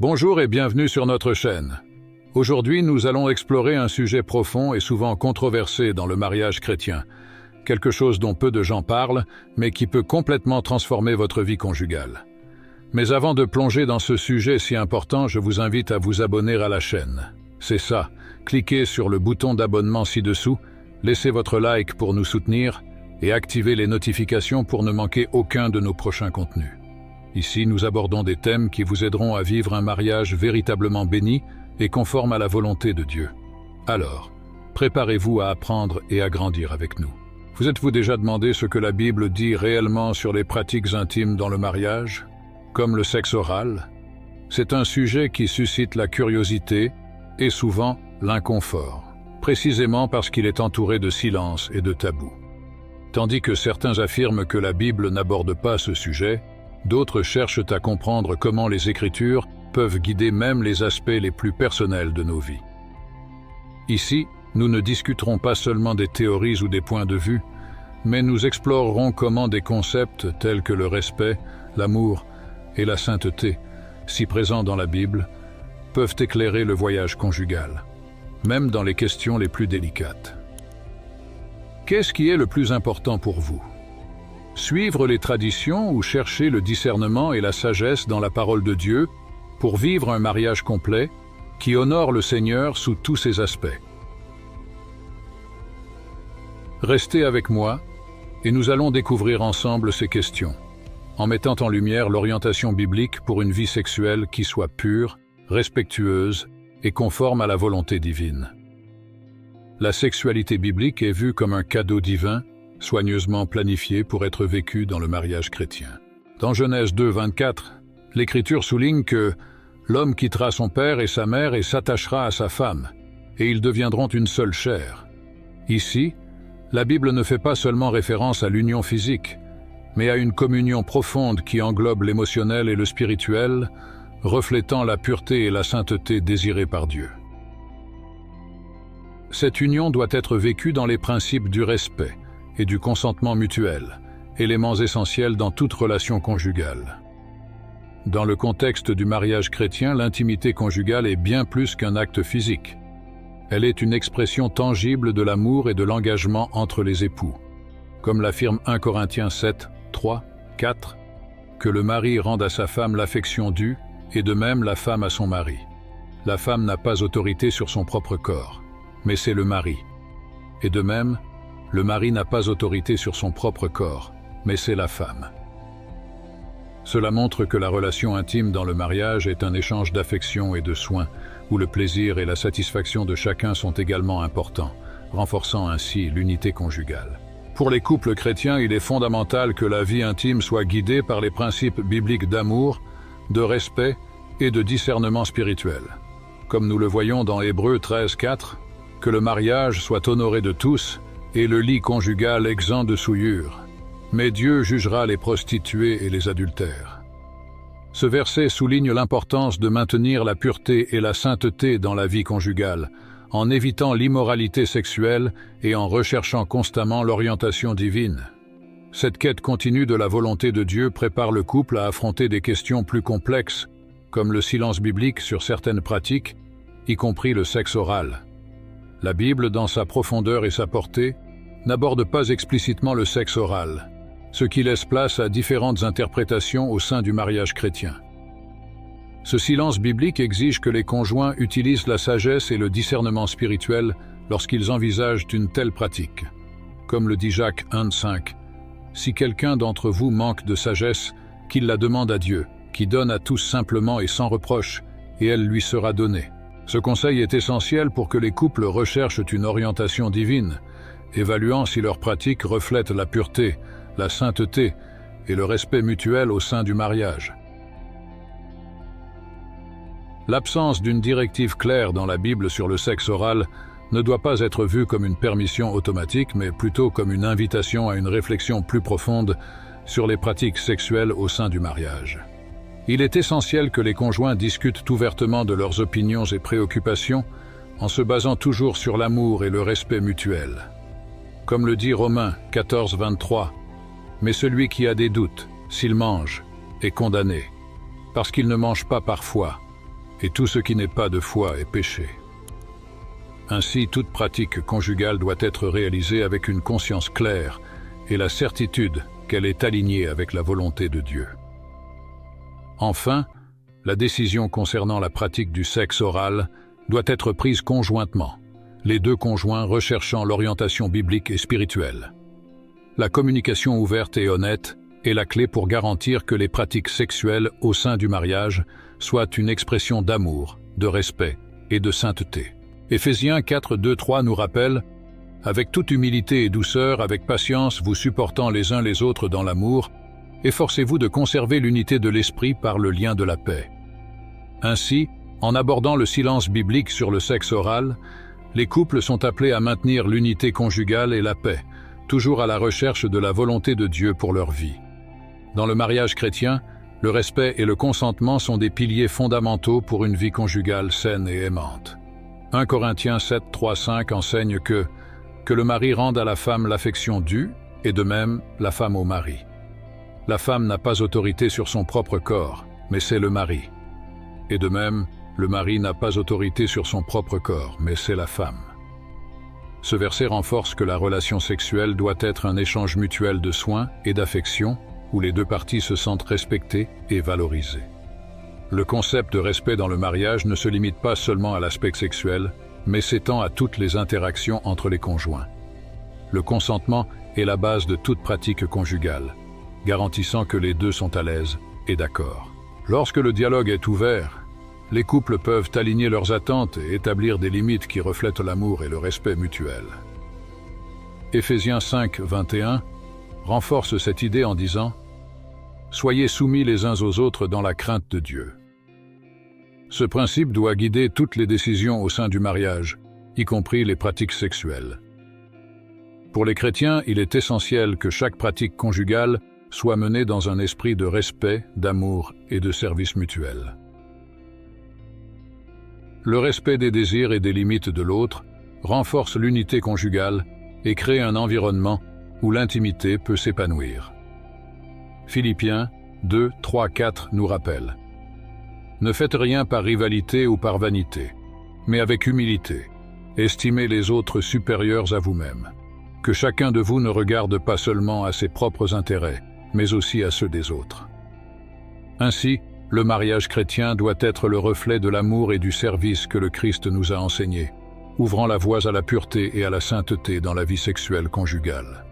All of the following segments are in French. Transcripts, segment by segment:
Bonjour et bienvenue sur notre chaîne. Aujourd'hui, nous allons explorer un sujet profond et souvent controversé dans le mariage chrétien. Quelque chose dont peu de gens parlent, mais qui peut complètement transformer votre vie conjugale. Mais avant de plonger dans ce sujet si important, je vous invite à vous abonner à la chaîne. C'est ça, cliquez sur le bouton d'abonnement ci-dessous, laissez votre like pour nous soutenir et activez les notifications pour ne manquer aucun de nos prochains contenus. Ici, nous abordons des thèmes qui vous aideront à vivre un mariage véritablement béni et conforme à la volonté de Dieu. Alors, préparez-vous à apprendre et à grandir avec nous. Vous êtes-vous déjà demandé ce que la Bible dit réellement sur les pratiques intimes dans le mariage, comme le sexe oral? C'est un sujet qui suscite la curiosité et souvent l'inconfort, précisément parce qu'il est entouré de silence et de tabous. Tandis que certains affirment que la Bible n'aborde pas ce sujet, d'autres cherchent à comprendre comment les Écritures peuvent guider même les aspects les plus personnels de nos vies. Ici, nous ne discuterons pas seulement des théories ou des points de vue, mais nous explorerons comment des concepts tels que le respect, l'amour et la sainteté, si présents dans la Bible, peuvent éclairer le voyage conjugal, même dans les questions les plus délicates. Qu'est-ce qui est le plus important pour vous? Suivre les traditions ou chercher le discernement et la sagesse dans la parole de Dieu pour vivre un mariage complet qui honore le Seigneur sous tous ses aspects? Restez avec moi et nous allons découvrir ensemble ces questions, en mettant en lumière l'orientation biblique pour une vie sexuelle qui soit pure, respectueuse et conforme à la volonté divine. La sexualité biblique est vue comme un cadeau divin, soigneusement planifié pour être vécu dans le mariage chrétien. Dans Genèse 2, 24, l'Écriture souligne que l'homme quittera son père et sa mère et s'attachera à sa femme, et ils deviendront une seule chair. Ici, la Bible ne fait pas seulement référence à l'union physique, mais à une communion profonde qui englobe l'émotionnel et le spirituel, reflétant la pureté et la sainteté désirées par Dieu. Cette union doit être vécue dans les principes du respect et du consentement mutuel, éléments essentiels dans toute relation conjugale. Dans le contexte du mariage chrétien, l'intimité conjugale est bien plus qu'un acte physique. Elle est une expression tangible de l'amour et de l'engagement entre les époux. Comme l'affirme 1 Corinthiens 7, 3, 4, que le mari rende à sa femme l'affection due, et de même la femme à son mari. La femme n'a pas autorité sur son propre corps, mais c'est le mari. Et de même, le mari n'a pas autorité sur son propre corps, mais c'est la femme. Cela montre que la relation intime dans le mariage est un échange d'affection et de soins, où le plaisir et la satisfaction de chacun sont également importants, renforçant ainsi l'unité conjugale. Pour les couples chrétiens, il est fondamental que la vie intime soit guidée par les principes bibliques d'amour, de respect et de discernement spirituel. Comme nous le voyons dans Hébreux 13, 4, que le mariage soit honoré de tous, et le lit conjugal exempt de souillure. Mais Dieu jugera les prostituées et les adultères. Ce verset souligne l'importance de maintenir la pureté et la sainteté dans la vie conjugale, en évitant l'immoralité sexuelle et en recherchant constamment l'orientation divine. Cette quête continue de la volonté de Dieu prépare le couple à affronter des questions plus complexes, comme le silence biblique sur certaines pratiques, y compris le sexe oral. La Bible, dans sa profondeur et sa portée, n'aborde pas explicitement le sexe oral, ce qui laisse place à différentes interprétations au sein du mariage chrétien. Ce silence biblique exige que les conjoints utilisent la sagesse et le discernement spirituel lorsqu'ils envisagent une telle pratique. Comme le dit Jacques 1,5, « Si quelqu'un d'entre vous manque de sagesse, qu'il la demande à Dieu, qui donne à tous simplement et sans reproche, et elle lui sera donnée. » Ce conseil est essentiel pour que les couples recherchent une orientation divine, évaluant si leur pratique reflète la pureté, la sainteté et le respect mutuel au sein du mariage. L'absence d'une directive claire dans la Bible sur le sexe oral ne doit pas être vue comme une permission automatique, mais plutôt comme une invitation à une réflexion plus profonde sur les pratiques sexuelles au sein du mariage. Il est essentiel que les conjoints discutent ouvertement de leurs opinions et préoccupations en se basant toujours sur l'amour et le respect mutuel. Comme le dit Romains 14, 23, « Mais celui qui a des doutes, s'il mange, est condamné, parce qu'il ne mange pas parfois, et tout ce qui n'est pas de foi est péché. Ainsi, toute pratique conjugale doit être réalisée avec une conscience claire et la certitude qu'elle est alignée avec la volonté de Dieu. Enfin, la décision concernant la pratique du sexe oral doit être prise conjointement, les deux conjoints recherchant l'orientation biblique et spirituelle. La communication ouverte et honnête est la clé pour garantir que les pratiques sexuelles au sein du mariage soient une expression d'amour, de respect et de sainteté. Éphésiens 4, 2, 3 nous rappelle « Avec toute humilité et douceur, avec patience, vous supportant les uns les autres dans l'amour, efforcez-vous de conserver l'unité de l'esprit par le lien de la paix. » Ainsi, en abordant le silence biblique sur le sexe oral, les couples sont appelés à maintenir l'unité conjugale et la paix, toujours à la recherche de la volonté de Dieu pour leur vie. Dans le mariage chrétien, le respect et le consentement sont des piliers fondamentaux pour une vie conjugale saine et aimante. 1 Corinthiens 7, 3, 5 enseigne que le mari rende à la femme l'affection due, et de même la femme au mari. La femme n'a pas autorité sur son propre corps, mais c'est le mari. Et de même, le mari n'a pas autorité sur son propre corps, mais c'est la femme. Ce verset renforce que la relation sexuelle doit être un échange mutuel de soins et d'affection, où les deux parties se sentent respectées et valorisées. Le concept de respect dans le mariage ne se limite pas seulement à l'aspect sexuel, mais s'étend à toutes les interactions entre les conjoints. Le consentement est la base de toute pratique conjugale, garantissant que les deux sont à l'aise et d'accord. Lorsque le dialogue est ouvert, les couples peuvent aligner leurs attentes et établir des limites qui reflètent l'amour et le respect mutuel. Éphésiens 5, 21 renforce cette idée en disant « Soyez soumis les uns aux autres dans la crainte de Dieu ». Ce principe doit guider toutes les décisions au sein du mariage, y compris les pratiques sexuelles. Pour les chrétiens, il est essentiel que chaque pratique conjugale soit menée dans un esprit de respect, d'amour et de service mutuel. Le respect des désirs et des limites de l'autre renforce l'unité conjugale et crée un environnement où l'intimité peut s'épanouir. Philippiens 2, 3, 4 nous rappelle « Ne faites rien par rivalité ou par vanité, mais avec humilité. Estimez les autres supérieurs à vous-même. Que chacun de vous ne regarde pas seulement à ses propres intérêts, mais aussi à ceux des autres. » Ainsi, le mariage chrétien doit être le reflet de l'amour et du service que le Christ nous a enseigné, ouvrant la voie à la pureté et à la sainteté dans la vie sexuelle conjugale.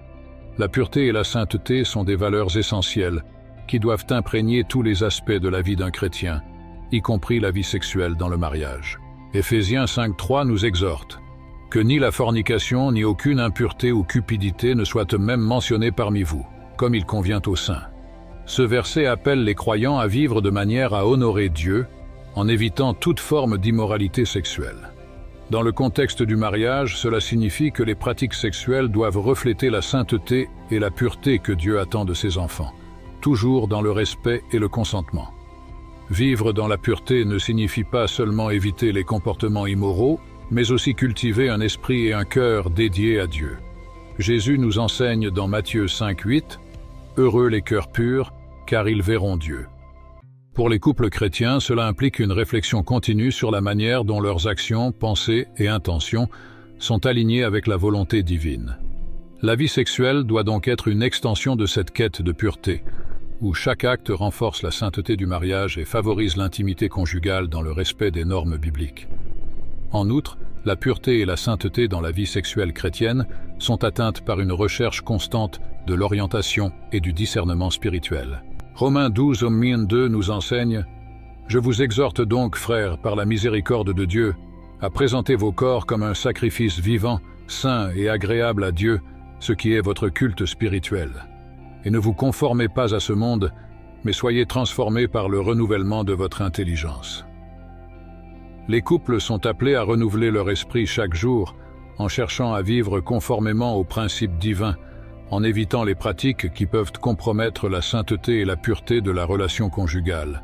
La pureté et la sainteté sont des valeurs essentielles qui doivent imprégner tous les aspects de la vie d'un chrétien, y compris la vie sexuelle dans le mariage. Éphésiens 5.3 nous exhorte que ni la fornication ni aucune impureté ou cupidité ne soient même mentionnées parmi vous, comme il convient aux saints. Ce verset appelle les croyants à vivre de manière à honorer Dieu, en évitant toute forme d'immoralité sexuelle. Dans le contexte du mariage, cela signifie que les pratiques sexuelles doivent refléter la sainteté et la pureté que Dieu attend de ses enfants, toujours dans le respect et le consentement. Vivre dans la pureté ne signifie pas seulement éviter les comportements immoraux, mais aussi cultiver un esprit et un cœur dédiés à Dieu. Jésus nous enseigne dans Matthieu 5.8 « Heureux les cœurs purs, car ils verront Dieu ». Pour les couples chrétiens, cela implique une réflexion continue sur la manière dont leurs actions, pensées et intentions sont alignées avec la volonté divine. La vie sexuelle doit donc être une extension de cette quête de pureté, où chaque acte renforce la sainteté du mariage et favorise l'intimité conjugale dans le respect des normes bibliques. En outre, la pureté et la sainteté dans la vie sexuelle chrétienne sont atteintes par une recherche constante de l'orientation et du discernement spirituel. Romains 12, 2 nous enseigne « Je vous exhorte donc, frères, par la miséricorde de Dieu, à présenter vos corps comme un sacrifice vivant, saint et agréable à Dieu, ce qui est votre culte spirituel. Et ne vous conformez pas à ce monde, mais soyez transformés par le renouvellement de votre intelligence. » Les couples sont appelés à renouveler leur esprit chaque jour, en cherchant à vivre conformément aux principes divins, en évitant les pratiques qui peuvent compromettre la sainteté et la pureté de la relation conjugale.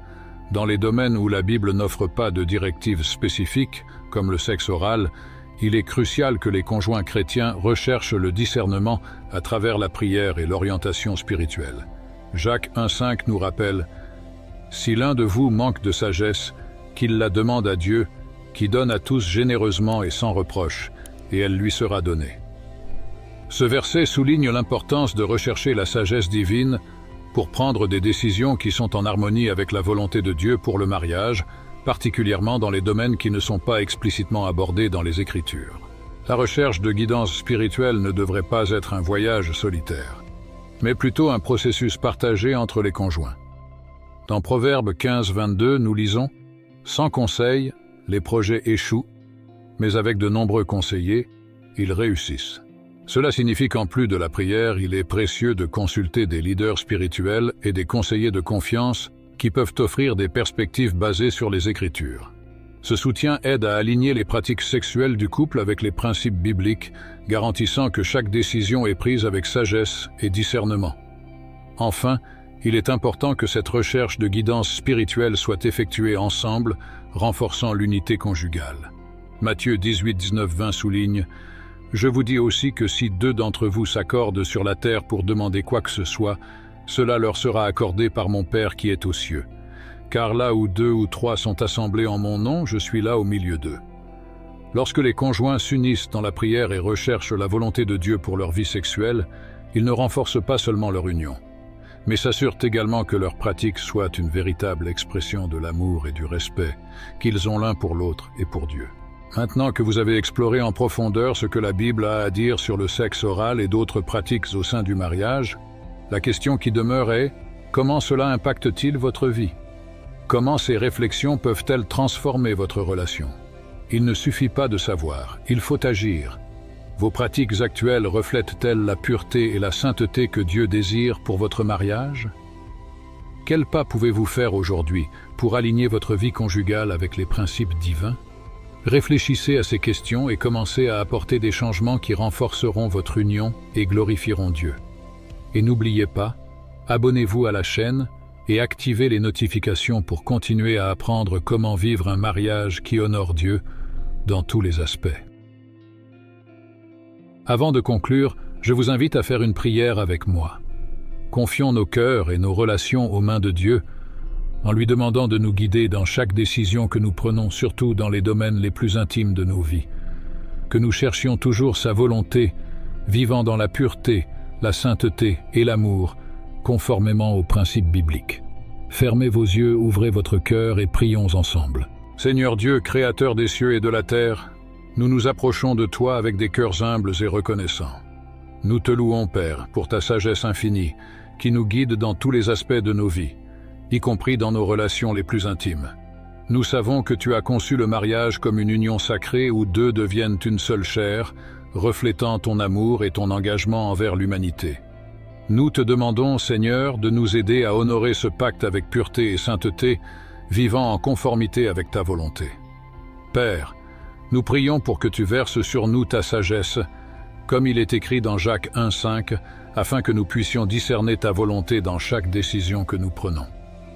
Dans les domaines où la Bible n'offre pas de directives spécifiques, comme le sexe oral, il est crucial que les conjoints chrétiens recherchent le discernement à travers la prière et l'orientation spirituelle. Jacques 1,5 nous rappelle « Si l'un de vous manque de sagesse, qu'il la demande à Dieu, qui donne à tous généreusement et sans reproche, et elle lui sera donnée. Ce verset souligne l'importance de rechercher la sagesse divine pour prendre des décisions qui sont en harmonie avec la volonté de Dieu pour le mariage, particulièrement dans les domaines qui ne sont pas explicitement abordés dans les Écritures. La recherche de guidance spirituelle ne devrait pas être un voyage solitaire, mais plutôt un processus partagé entre les conjoints. Dans Proverbe 15-22, nous lisons « Sans conseil, les projets échouent, mais avec de nombreux conseillers, ils réussissent ». Cela signifie qu'en plus de la prière, il est précieux de consulter des leaders spirituels et des conseillers de confiance qui peuvent offrir des perspectives basées sur les Écritures. Ce soutien aide à aligner les pratiques sexuelles du couple avec les principes bibliques, garantissant que chaque décision est prise avec sagesse et discernement. Enfin, il est important que cette recherche de guidance spirituelle soit effectuée ensemble, renforçant l'unité conjugale. Matthieu 18, 19, 20 souligne « Je vous dis aussi que si 2 d'entre vous s'accordent sur la terre pour demander quoi que ce soit, cela leur sera accordé par mon Père qui est aux cieux. Car là où 2 ou 3 sont assemblés en mon nom, je suis là au milieu d'eux. » Lorsque les conjoints s'unissent dans la prière et recherchent la volonté de Dieu pour leur vie sexuelle, ils ne renforcent pas seulement leur union, mais s'assurent également que leur pratique soit une véritable expression de l'amour et du respect qu'ils ont l'un pour l'autre et pour Dieu. Maintenant que vous avez exploré en profondeur ce que la Bible a à dire sur le sexe oral et d'autres pratiques au sein du mariage, la question qui demeure est « Comment cela impacte-t-il votre vie ? Comment ces réflexions peuvent-elles transformer votre relation ? Il ne suffit pas de savoir, il faut agir. Vos pratiques actuelles reflètent-elles la pureté et la sainteté que Dieu désire pour votre mariage ? Quel pas pouvez-vous faire aujourd'hui pour aligner votre vie conjugale avec les principes divins ? Réfléchissez à ces questions et commencez à apporter des changements qui renforceront votre union et glorifieront Dieu. Et n'oubliez pas, abonnez-vous à la chaîne et activez les notifications pour continuer à apprendre comment vivre un mariage qui honore Dieu dans tous les aspects. Avant de conclure, je vous invite à faire une prière avec moi. Confions nos cœurs et nos relations aux mains de Dieu, en lui demandant de nous guider dans chaque décision que nous prenons, surtout dans les domaines les plus intimes de nos vies. Que nous cherchions toujours sa volonté, vivant dans la pureté, la sainteté et l'amour, conformément aux principes bibliques. Fermez vos yeux, ouvrez votre cœur et prions ensemble. Seigneur Dieu, Créateur des cieux et de la terre, nous nous approchons de toi avec des cœurs humbles et reconnaissants. Nous te louons, Père, pour ta sagesse infinie, qui nous guide dans tous les aspects de nos vies, y compris dans nos relations les plus intimes. Nous savons que tu as conçu le mariage comme une union sacrée où 2 deviennent une seule chair, reflétant ton amour et ton engagement envers l'humanité. Nous te demandons, Seigneur, de nous aider à honorer ce pacte avec pureté et sainteté, vivant en conformité avec ta volonté. Père, nous prions pour que tu verses sur nous ta sagesse, comme il est écrit dans Jacques 1,5, afin que nous puissions discerner ta volonté dans chaque décision que nous prenons.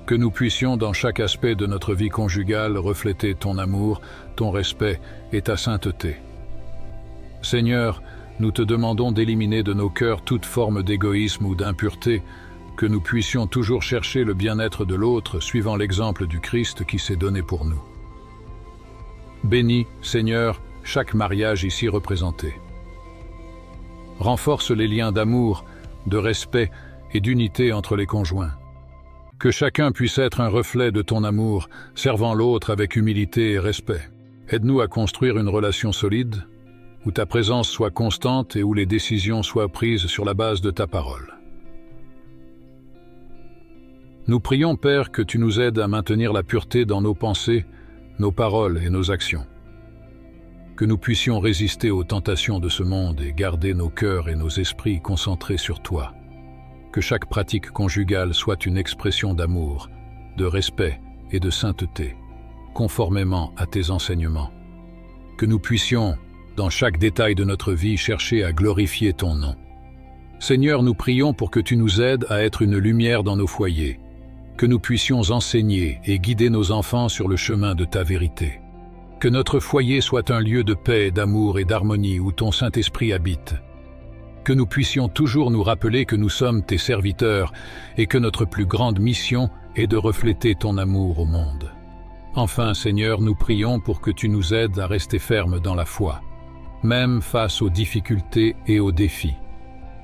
Que nous puissions dans chaque aspect de notre vie conjugale refléter ton amour, ton respect et ta sainteté. Seigneur, nous te demandons d'éliminer de nos cœurs toute forme d'égoïsme ou d'impureté, que nous puissions toujours chercher le bien-être de l'autre, suivant l'exemple du Christ qui s'est donné pour nous. Bénis, Seigneur, chaque mariage ici représenté. Renforce les liens d'amour, de respect et d'unité entre les conjoints. Que chacun puisse être un reflet de ton amour, servant l'autre avec humilité et respect. Aide-nous à construire une relation solide, où ta présence soit constante et où les décisions soient prises sur la base de ta parole. Nous prions, Père, que tu nous aides à maintenir la pureté dans nos pensées, nos paroles et nos actions. Que nous puissions résister aux tentations de ce monde et garder nos cœurs et nos esprits concentrés sur toi. Que chaque pratique conjugale soit une expression d'amour, de respect et de sainteté, conformément à tes enseignements. Que nous puissions, dans chaque détail de notre vie, chercher à glorifier ton nom. Seigneur, nous prions pour que tu nous aides à être une lumière dans nos foyers, que nous puissions enseigner et guider nos enfants sur le chemin de ta vérité. Que notre foyer soit un lieu de paix, d'amour et d'harmonie où ton Saint-Esprit habite. Que nous puissions toujours nous rappeler que nous sommes tes serviteurs et que notre plus grande mission est de refléter ton amour au monde. Enfin, Seigneur, nous prions pour que tu nous aides à rester fermes dans la foi, même face aux difficultés et aux défis.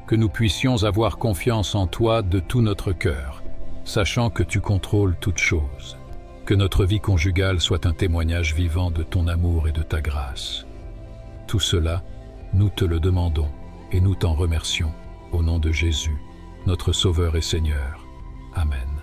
Que nous puissions avoir confiance en toi de tout notre cœur, sachant que tu contrôles toutes choses. Que notre vie conjugale soit un témoignage vivant de ton amour et de ta grâce. Tout cela, nous te le demandons et nous t'en remercions, au nom de Jésus, notre Sauveur et Seigneur. Amen.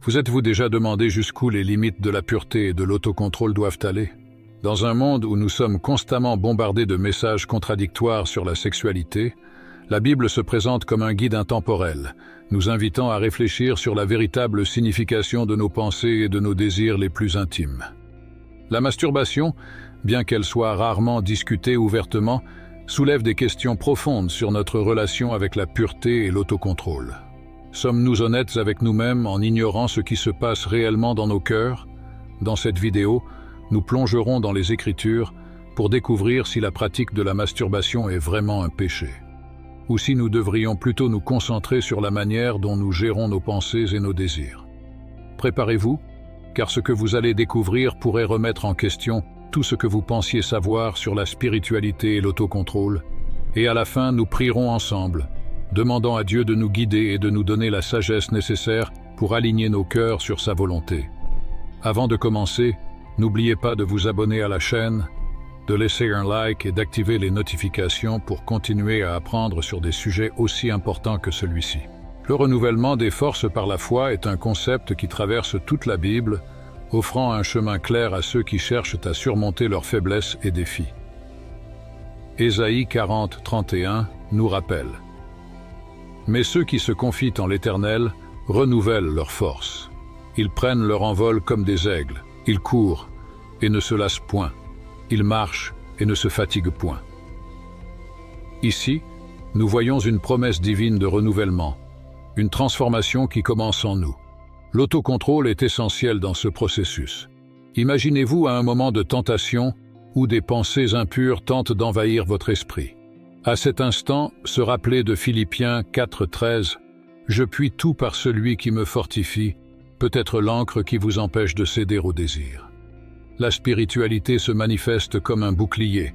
Vous êtes-vous déjà demandé jusqu'où les limites de la pureté et de l'autocontrôle doivent aller? Dans un monde où nous sommes constamment bombardés de messages contradictoires sur la sexualité, la Bible se présente comme un guide intemporel, nous invitant à réfléchir sur la véritable signification de nos pensées et de nos désirs les plus intimes. La masturbation, bien qu'elle soit rarement discutée ouvertement, soulève des questions profondes sur notre relation avec la pureté et l'autocontrôle. Sommes-nous honnêtes avec nous-mêmes en ignorant ce qui se passe réellement dans nos cœurs? Dans cette vidéo, nous plongerons dans les Écritures pour découvrir si la pratique de la masturbation est vraiment un péché, ou si nous devrions plutôt nous concentrer sur la manière dont nous gérons nos pensées et nos désirs. Préparez-vous, car ce que vous allez découvrir pourrait remettre en question tout ce que vous pensiez savoir sur la spiritualité et l'autocontrôle, et à la fin nous prierons ensemble, demandant à Dieu de nous guider et de nous donner la sagesse nécessaire pour aligner nos cœurs sur sa volonté. Avant de commencer, n'oubliez pas de vous abonner à la chaîne, de laisser un like et d'activer les notifications pour continuer à apprendre sur des sujets aussi importants que celui-ci. Le renouvellement des forces par la foi est un concept qui traverse toute la Bible, offrant un chemin clair à ceux qui cherchent à surmonter leurs faiblesses et défis. Ésaïe 40, 31 nous rappelle: mais ceux qui se confient en l'Éternel renouvellent leurs forces. Ils prennent leur envol comme des aigles, ils courent et ne se lassent point, ils marchent et ne se fatiguent point. Ici, nous voyons une promesse divine de renouvellement, une transformation qui commence en nous. L'autocontrôle est essentiel dans ce processus. Imaginez-vous à un moment de tentation où des pensées impures tentent d'envahir votre esprit. À cet instant, se rappeler de Philippiens 4,13 « Je puis tout par celui qui me fortifie » peut être l'encre qui vous empêche de céder au désir. La spiritualité se manifeste comme un bouclier,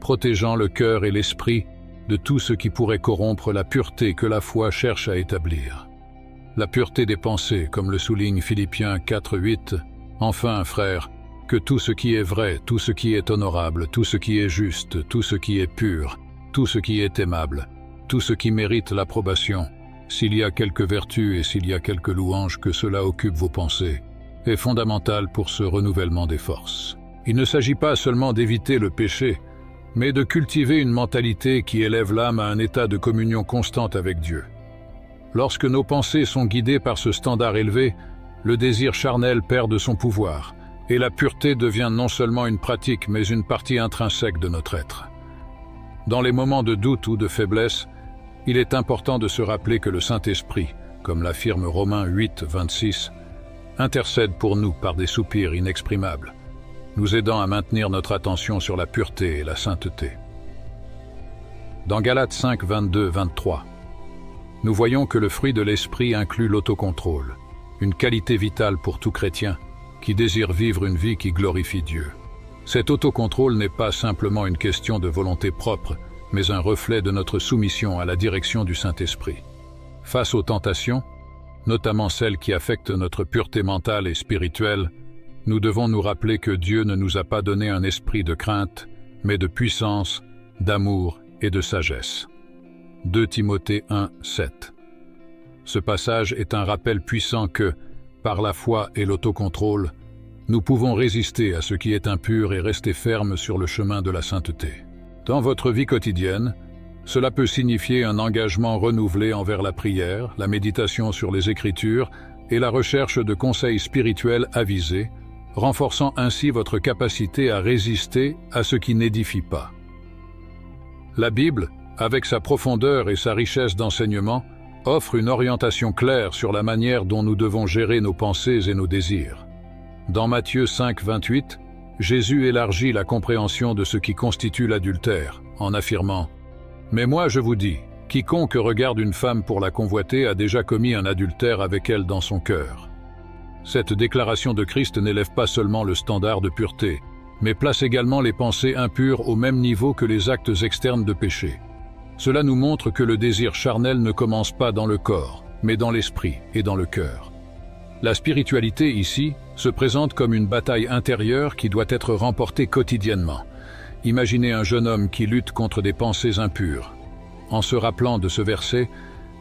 protégeant le cœur et l'esprit de tout ce qui pourrait corrompre la pureté que la foi cherche à établir. La pureté des pensées, comme le souligne Philippiens 4,8 « Enfin, frères, que tout ce qui est vrai, tout ce qui est honorable, tout ce qui est juste, tout ce qui est pur, tout ce qui est aimable, tout ce qui mérite l'approbation, s'il y a quelque vertu et s'il y a quelque louange, que cela occupe vos pensées, est fondamental pour ce renouvellement des forces. Il ne s'agit pas seulement d'éviter le péché, mais de cultiver une mentalité qui élève l'âme à un état de communion constante avec Dieu. Lorsque nos pensées sont guidées par ce standard élevé, le désir charnel perd de son pouvoir, et la pureté devient non seulement une pratique, mais une partie intrinsèque de notre être. Dans les moments de doute ou de faiblesse, il est important de se rappeler que le Saint-Esprit, comme l'affirme Romains 8, 26, intercède pour nous par des soupirs inexprimables, nous aidant à maintenir notre attention sur la pureté et la sainteté. Dans Galates 5, 22, 23, nous voyons que le fruit de l'Esprit inclut l'autocontrôle, une qualité vitale pour tout chrétien qui désire vivre une vie qui glorifie Dieu. Cet autocontrôle n'est pas simplement une question de volonté propre, mais un reflet de notre soumission à la direction du Saint-Esprit. Face aux tentations, notamment celles qui affectent notre pureté mentale et spirituelle, nous devons nous rappeler que Dieu ne nous a pas donné un esprit de crainte, mais de puissance, d'amour et de sagesse. 2 Timothée 1, 7. Ce passage est un rappel puissant que, par la foi et l'autocontrôle, nous pouvons résister à ce qui est impur et rester fermes sur le chemin de la sainteté. Dans votre vie quotidienne, cela peut signifier un engagement renouvelé envers la prière, la méditation sur les Écritures et la recherche de conseils spirituels avisés, renforçant ainsi votre capacité à résister à ce qui n'édifie pas. La Bible, avec sa profondeur et sa richesse d'enseignements, offre une orientation claire sur la manière dont nous devons gérer nos pensées et nos désirs. Dans Matthieu 5, 28, Jésus élargit la compréhension de ce qui constitue l'adultère, en affirmant « Mais moi je vous dis, quiconque regarde une femme pour la convoiter a déjà commis un adultère avec elle dans son cœur. » Cette déclaration de Christ n'élève pas seulement le standard de pureté, mais place également les pensées impures au même niveau que les actes externes de péché. Cela nous montre que le désir charnel ne commence pas dans le corps, mais dans l'esprit et dans le cœur. La spiritualité ici se présente comme une bataille intérieure qui doit être remportée quotidiennement. Imaginez un jeune homme qui lutte contre des pensées impures. En se rappelant de ce verset,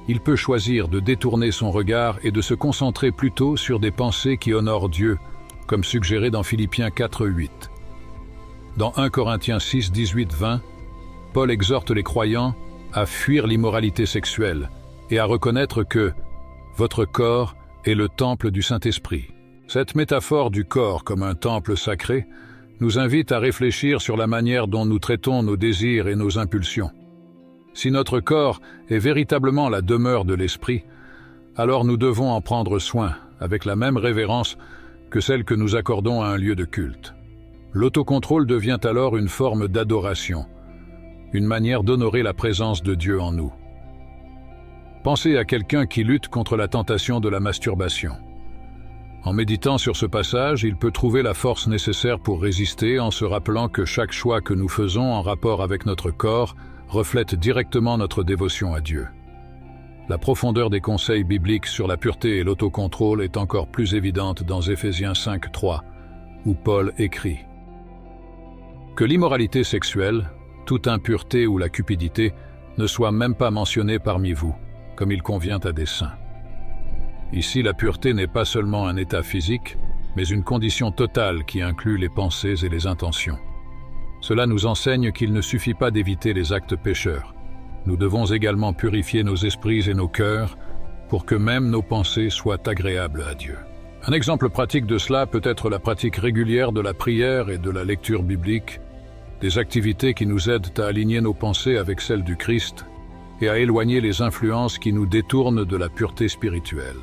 il peut choisir de détourner son regard et de se concentrer plutôt sur des pensées qui honorent Dieu, comme suggéré dans Philippiens 4:8. Dans 1 Corinthiens 6, 18-20, Paul exhorte les croyants à fuir l'immoralité sexuelle et à reconnaître que « votre corps est le temple du Saint-Esprit ». Cette métaphore du corps comme un temple sacré nous invite à réfléchir sur la manière dont nous traitons nos désirs et nos impulsions. Si notre corps est véritablement la demeure de l'esprit, alors nous devons en prendre soin avec la même révérence que celle que nous accordons à un lieu de culte. L'autocontrôle devient alors une forme d'adoration, une manière d'honorer la présence de Dieu en nous. Pensez à quelqu'un qui lutte contre la tentation de la masturbation. En méditant sur ce passage, il peut trouver la force nécessaire pour résister en se rappelant que chaque choix que nous faisons en rapport avec notre corps reflète directement notre dévotion à Dieu. La profondeur des conseils bibliques sur la pureté et l'autocontrôle est encore plus évidente dans Éphésiens 5:3, où Paul écrit « Que l'immoralité sexuelle, toute impureté ou la cupidité ne soit même pas mentionnée parmi vous, comme il convient à des saints. » Ici, la pureté n'est pas seulement un état physique, mais une condition totale qui inclut les pensées et les intentions. Cela nous enseigne qu'il ne suffit pas d'éviter les actes pécheurs. Nous devons également purifier nos esprits et nos cœurs pour que même nos pensées soient agréables à Dieu. Un exemple pratique de cela peut être la pratique régulière de la prière et de la lecture biblique, des activités qui nous aident à aligner nos pensées avec celles du Christ et à éloigner les influences qui nous détournent de la pureté spirituelle.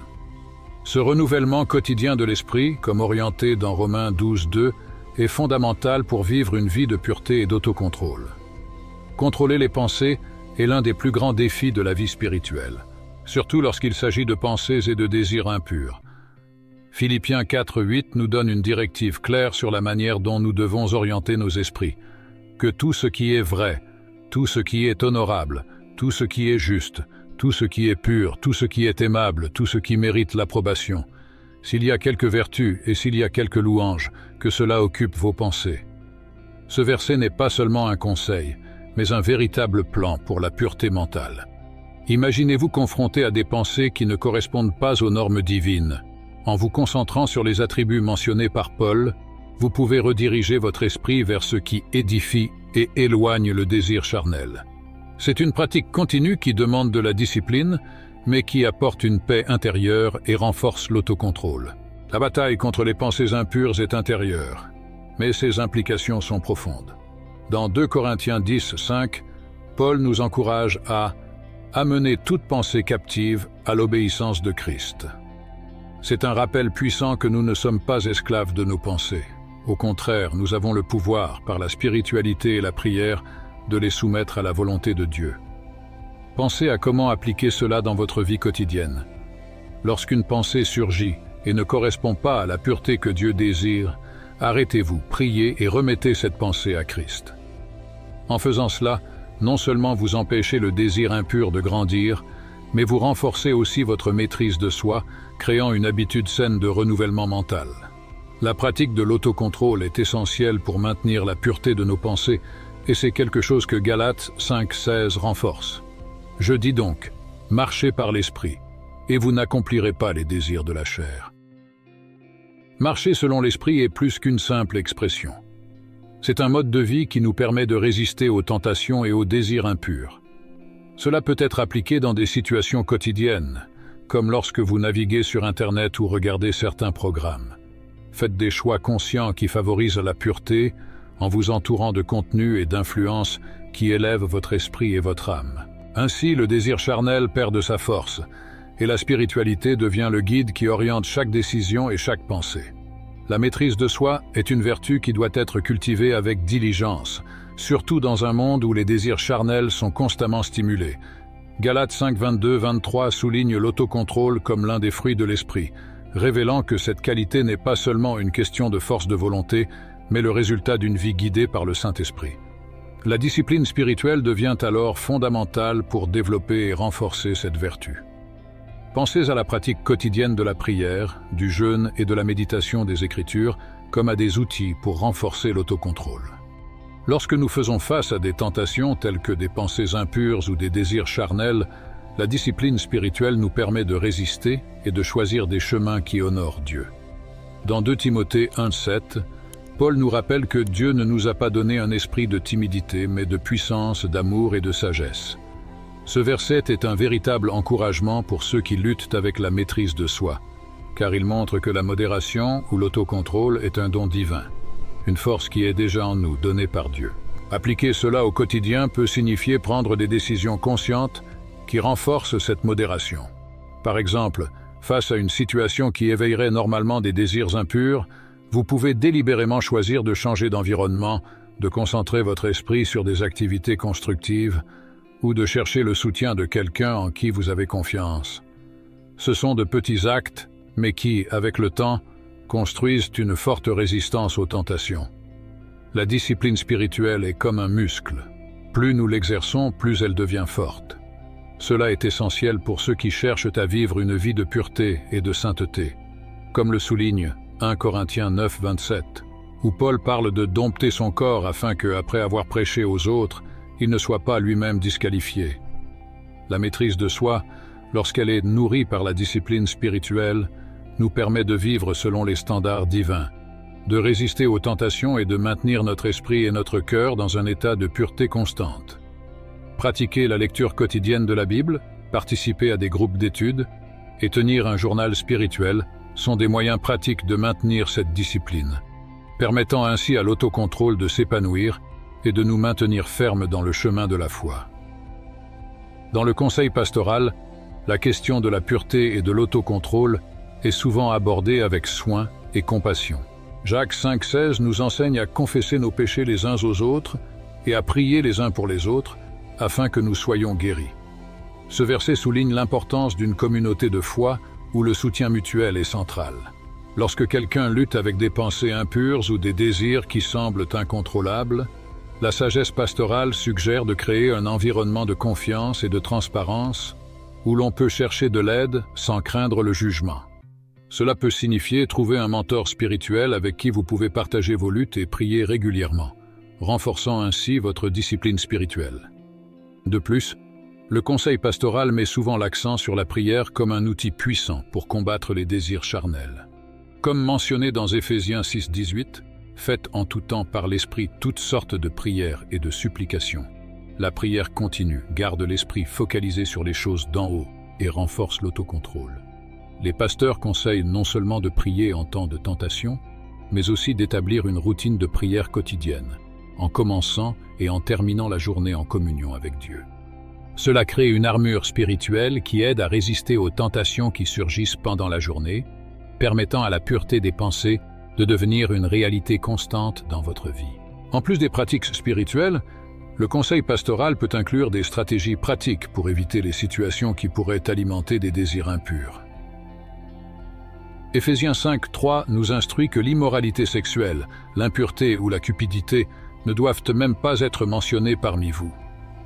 Ce renouvellement quotidien de l'esprit, comme orienté dans Romains 12:2, est fondamental pour vivre une vie de pureté et d'autocontrôle. Contrôler les pensées est l'un des plus grands défis de la vie spirituelle, surtout lorsqu'il s'agit de pensées et de désirs impurs. Philippiens 4:8 nous donne une directive claire sur la manière dont nous devons orienter nos esprits. Que tout ce qui est vrai, tout ce qui est honorable, tout ce qui est juste, tout ce qui est pur, tout ce qui est aimable, tout ce qui mérite l'approbation. S'il y a quelque vertu et s'il y a quelque louange, que cela occupe vos pensées. Ce verset n'est pas seulement un conseil, mais un véritable plan pour la pureté mentale. Imaginez-vous confronté à des pensées qui ne correspondent pas aux normes divines. En vous concentrant sur les attributs mentionnés par Paul, vous pouvez rediriger votre esprit vers ce qui édifie et éloigne le désir charnel. C'est une pratique continue qui demande de la discipline, mais qui apporte une paix intérieure et renforce l'autocontrôle. La bataille contre les pensées impures est intérieure, mais ses implications sont profondes. Dans 2 Corinthiens 10:5, Paul nous encourage à amener toute pensée captive à l'obéissance de Christ. C'est un rappel puissant que nous ne sommes pas esclaves de nos pensées. Au contraire, nous avons le pouvoir, par la spiritualité et la prière, de les soumettre à la volonté de Dieu. Pensez à comment appliquer cela dans votre vie quotidienne. Lorsqu'une pensée surgit et ne correspond pas à la pureté que Dieu désire, arrêtez-vous, priez et remettez cette pensée à Christ. En faisant cela, non seulement vous empêchez le désir impur de grandir, mais vous renforcez aussi votre maîtrise de soi, créant une habitude saine de renouvellement mental. La pratique de l'autocontrôle est essentielle pour maintenir la pureté de nos pensées, et c'est quelque chose que Galates 5:16 renforce. Je dis donc, marchez par l'esprit, et vous n'accomplirez pas les désirs de la chair. Marcher selon l'esprit est plus qu'une simple expression. C'est un mode de vie qui nous permet de résister aux tentations et aux désirs impurs. Cela peut être appliqué dans des situations quotidiennes, comme lorsque vous naviguez sur Internet ou regardez certains programmes. Faites des choix conscients qui favorisent la pureté, en vous entourant de contenus et d'influences qui élèvent votre esprit et votre âme. Ainsi, le désir charnel perd de sa force, et la spiritualité devient le guide qui oriente chaque décision et chaque pensée. La maîtrise de soi est une vertu qui doit être cultivée avec diligence, surtout dans un monde où les désirs charnels sont constamment stimulés. Galates 5, 22-23 souligne l'autocontrôle comme l'un des fruits de l'esprit, révélant que cette qualité n'est pas seulement une question de force de volonté, mais le résultat d'une vie guidée par le Saint-Esprit. La discipline spirituelle devient alors fondamentale pour développer et renforcer cette vertu. Pensez à la pratique quotidienne de la prière, du jeûne et de la méditation des Écritures comme à des outils pour renforcer l'autocontrôle. Lorsque nous faisons face à des tentations telles que des pensées impures ou des désirs charnels, la discipline spirituelle nous permet de résister et de choisir des chemins qui honorent Dieu. Dans 2 Timothée 1,7, Paul nous rappelle que Dieu ne nous a pas donné un esprit de timidité, mais de puissance, d'amour et de sagesse. Ce verset est un véritable encouragement pour ceux qui luttent avec la maîtrise de soi, car il montre que la modération ou l'autocontrôle est un don divin, une force qui est déjà en nous, donnée par Dieu. Appliquer cela au quotidien peut signifier prendre des décisions conscientes qui renforcent cette modération. Par exemple, face à une situation qui éveillerait normalement des désirs impurs, vous pouvez délibérément choisir de changer d'environnement, de concentrer votre esprit sur des activités constructives ou de chercher le soutien de quelqu'un en qui vous avez confiance. Ce sont de petits actes, mais qui, avec le temps, construisent une forte résistance aux tentations. La discipline spirituelle est comme un muscle. Plus nous l'exerçons, plus elle devient forte. Cela est essentiel pour ceux qui cherchent à vivre une vie de pureté et de sainteté. Comme le souligne 1 Corinthiens 9, 27, où Paul parle de dompter son corps afin que, après avoir prêché aux autres, il ne soit pas lui-même disqualifié. La maîtrise de soi, lorsqu'elle est nourrie par la discipline spirituelle, nous permet de vivre selon les standards divins, de résister aux tentations et de maintenir notre esprit et notre cœur dans un état de pureté constante. Pratiquer la lecture quotidienne de la Bible, participer à des groupes d'études et tenir un journal spirituel sont des moyens pratiques de maintenir cette discipline, permettant ainsi à l'autocontrôle de s'épanouir et de nous maintenir fermes dans le chemin de la foi. Dans le conseil pastoral, la question de la pureté et de l'autocontrôle est souvent abordée avec soin et compassion. Jacques 5,16 nous enseigne à confesser nos péchés les uns aux autres et à prier les uns pour les autres afin que nous soyons guéris. Ce verset souligne l'importance d'une communauté de foi où le soutien mutuel est central. Lorsque quelqu'un lutte avec des pensées impures ou des désirs qui semblent incontrôlables, la sagesse pastorale suggère de créer un environnement de confiance et de transparence où l'on peut chercher de l'aide sans craindre le jugement. Cela peut signifier trouver un mentor spirituel avec qui vous pouvez partager vos luttes et prier régulièrement, renforçant ainsi votre discipline spirituelle. De plus, le conseil pastoral met souvent l'accent sur la prière comme un outil puissant pour combattre les désirs charnels. Comme mentionné dans Éphésiens 6,18, faites en tout temps par l'Esprit toutes sortes de prières et de supplications. La prière continue, garde l'esprit focalisé sur les choses d'en haut et renforce l'autocontrôle. Les pasteurs conseillent non seulement de prier en temps de tentation, mais aussi d'établir une routine de prière quotidienne, en commençant et en terminant la journée en communion avec Dieu. Cela crée une armure spirituelle qui aide à résister aux tentations qui surgissent pendant la journée, permettant à la pureté des pensées de devenir une réalité constante dans votre vie. En plus des pratiques spirituelles, le conseil pastoral peut inclure des stratégies pratiques pour éviter les situations qui pourraient alimenter des désirs impurs. Éphésiens 5,3 nous instruit que l'immoralité sexuelle, l'impureté ou la cupidité ne doivent même pas être mentionnées parmi vous.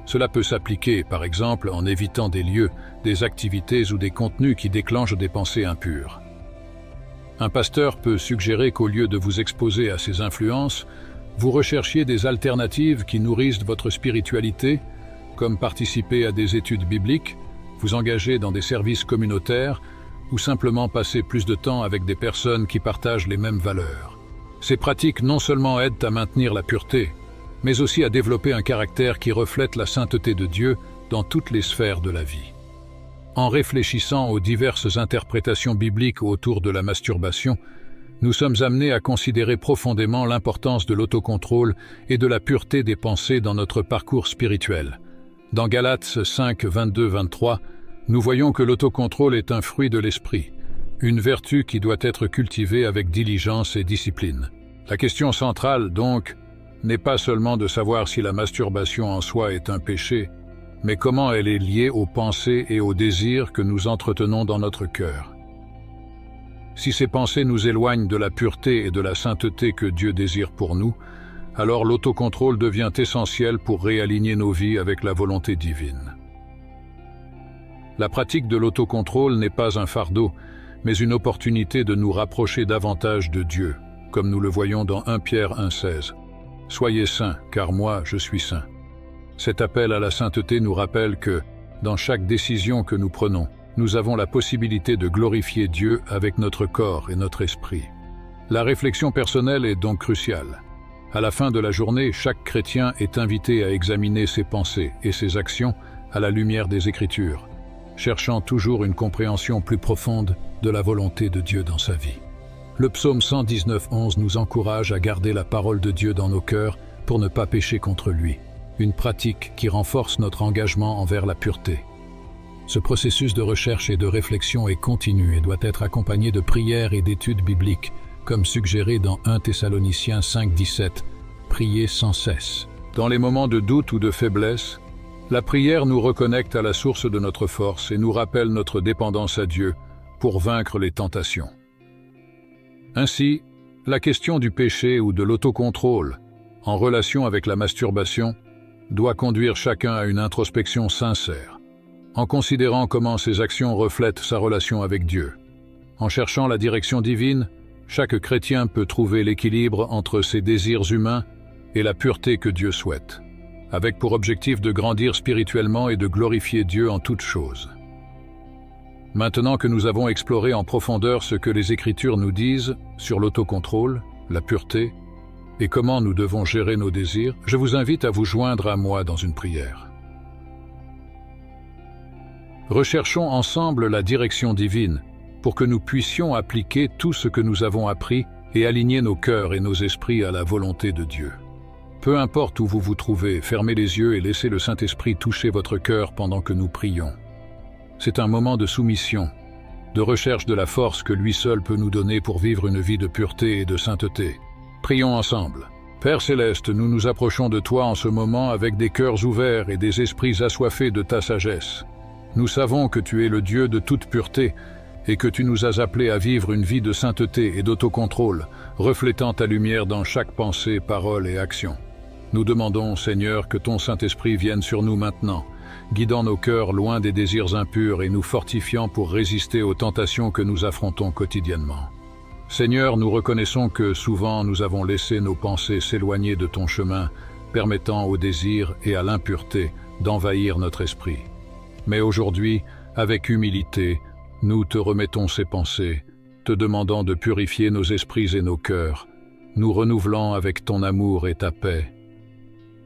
Cela peut s'appliquer, par exemple, en évitant des lieux, des activités ou des contenus qui déclenchent des pensées impures. Un pasteur peut suggérer qu'au lieu de vous exposer à ces influences, vous recherchiez des alternatives qui nourrissent votre spiritualité, comme participer à des études bibliques, vous engager dans des services communautaires ou simplement passer plus de temps avec des personnes qui partagent les mêmes valeurs. Ces pratiques non seulement aident à maintenir la pureté, mais aussi à développer un caractère qui reflète la sainteté de Dieu dans toutes les sphères de la vie. En réfléchissant aux diverses interprétations bibliques autour de la masturbation, nous sommes amenés à considérer profondément l'importance de l'autocontrôle et de la pureté des pensées dans notre parcours spirituel. Dans Galates 5, 22-23, nous voyons que l'autocontrôle est un fruit de l'esprit, une vertu qui doit être cultivée avec diligence et discipline. La question centrale, donc, n'est pas seulement de savoir si la masturbation en soi est un péché, mais comment elle est liée aux pensées et aux désirs que nous entretenons dans notre cœur. Si ces pensées nous éloignent de la pureté et de la sainteté que Dieu désire pour nous, alors l'autocontrôle devient essentiel pour réaligner nos vies avec la volonté divine. La pratique de l'autocontrôle n'est pas un fardeau, mais une opportunité de nous rapprocher davantage de Dieu, comme nous le voyons dans 1 Pierre 1,16. « Soyez saints, car moi je suis saint ». Cet appel à la sainteté nous rappelle que, dans chaque décision que nous prenons, nous avons la possibilité de glorifier Dieu avec notre corps et notre esprit. La réflexion personnelle est donc cruciale. À la fin de la journée, chaque chrétien est invité à examiner ses pensées et ses actions à la lumière des Écritures, cherchant toujours une compréhension plus profonde de la volonté de Dieu dans sa vie. Le psaume 119:11 nous encourage à garder la parole de Dieu dans nos cœurs pour ne pas pécher contre lui, une pratique qui renforce notre engagement envers la pureté. Ce processus de recherche et de réflexion est continu et doit être accompagné de prières et d'études bibliques, comme suggéré dans 1 Thessaloniciens 5:17, « Priez sans cesse ». Dans les moments de doute ou de faiblesse, la prière nous reconnecte à la source de notre force et nous rappelle notre dépendance à Dieu pour vaincre les tentations. Ainsi, la question du péché ou de l'autocontrôle, en relation avec la masturbation, doit conduire chacun à une introspection sincère, en considérant comment ses actions reflètent sa relation avec Dieu. En cherchant la direction divine, chaque chrétien peut trouver l'équilibre entre ses désirs humains et la pureté que Dieu souhaite, avec pour objectif de grandir spirituellement et de glorifier Dieu en toutes choses. Maintenant que nous avons exploré en profondeur ce que les Écritures nous disent sur l'autocontrôle, la pureté, et comment nous devons gérer nos désirs, je vous invite à vous joindre à moi dans une prière. Recherchons ensemble la direction divine pour que nous puissions appliquer tout ce que nous avons appris et aligner nos cœurs et nos esprits à la volonté de Dieu. Peu importe où vous vous trouvez, fermez les yeux et laissez le Saint-Esprit toucher votre cœur pendant que nous prions. C'est un moment de soumission, de recherche de la force que lui seul peut nous donner pour vivre une vie de pureté et de sainteté. Prions ensemble. Père Céleste, nous nous approchons de toi en ce moment avec des cœurs ouverts et des esprits assoiffés de ta sagesse. Nous savons que tu es le Dieu de toute pureté et que tu nous as appelés à vivre une vie de sainteté et d'autocontrôle, reflétant ta lumière dans chaque pensée, parole et action. Nous demandons, Seigneur, que ton Saint-Esprit vienne sur nous maintenant, guidant nos cœurs loin des désirs impurs et nous fortifiant pour résister aux tentations que nous affrontons quotidiennement. Seigneur, nous reconnaissons que souvent nous avons laissé nos pensées s'éloigner de ton chemin, permettant au désir et à l'impureté d'envahir notre esprit. Mais aujourd'hui, avec humilité, nous te remettons ces pensées, te demandant de purifier nos esprits et nos cœurs, nous renouvelant avec ton amour et ta paix.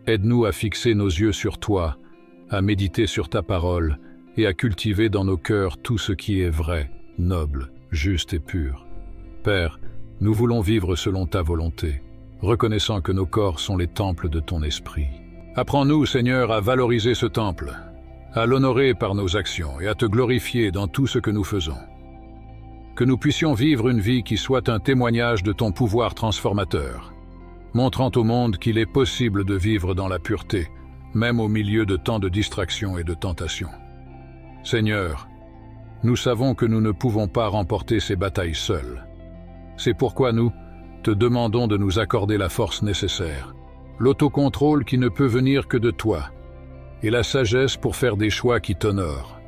Aide-nous à fixer nos yeux sur toi, à méditer sur ta parole et à cultiver dans nos cœurs tout ce qui est vrai, noble, juste et pur. Père, nous voulons vivre selon ta volonté, reconnaissant que nos corps sont les temples de ton esprit. Apprends-nous, Seigneur, à valoriser ce temple, à l'honorer par nos actions et à te glorifier dans tout ce que nous faisons. Que nous puissions vivre une vie qui soit un témoignage de ton pouvoir transformateur, montrant au monde qu'il est possible de vivre dans la pureté, même au milieu de tant de distractions et de tentations. Seigneur, nous savons que nous ne pouvons pas remporter ces batailles seuls. C'est pourquoi nous te demandons de nous accorder la force nécessaire, l'autocontrôle qui ne peut venir que de toi, et la sagesse pour faire des choix qui t'honorent.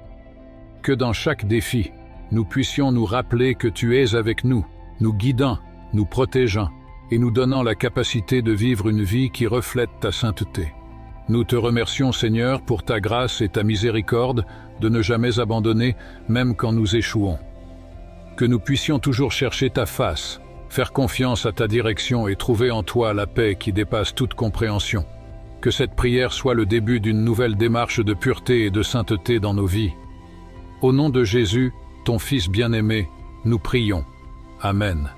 Que dans chaque défi, nous puissions nous rappeler que tu es avec nous, nous guidant, nous protégeant, et nous donnant la capacité de vivre une vie qui reflète ta sainteté. Nous te remercions, Seigneur, pour ta grâce et ta miséricorde de ne jamais abandonner, même quand nous échouons. Que nous puissions toujours chercher ta face, faire confiance à ta direction et trouver en toi la paix qui dépasse toute compréhension. Que cette prière soit le début d'une nouvelle démarche de pureté et de sainteté dans nos vies. Au nom de Jésus, ton Fils bien-aimé, nous prions. Amen.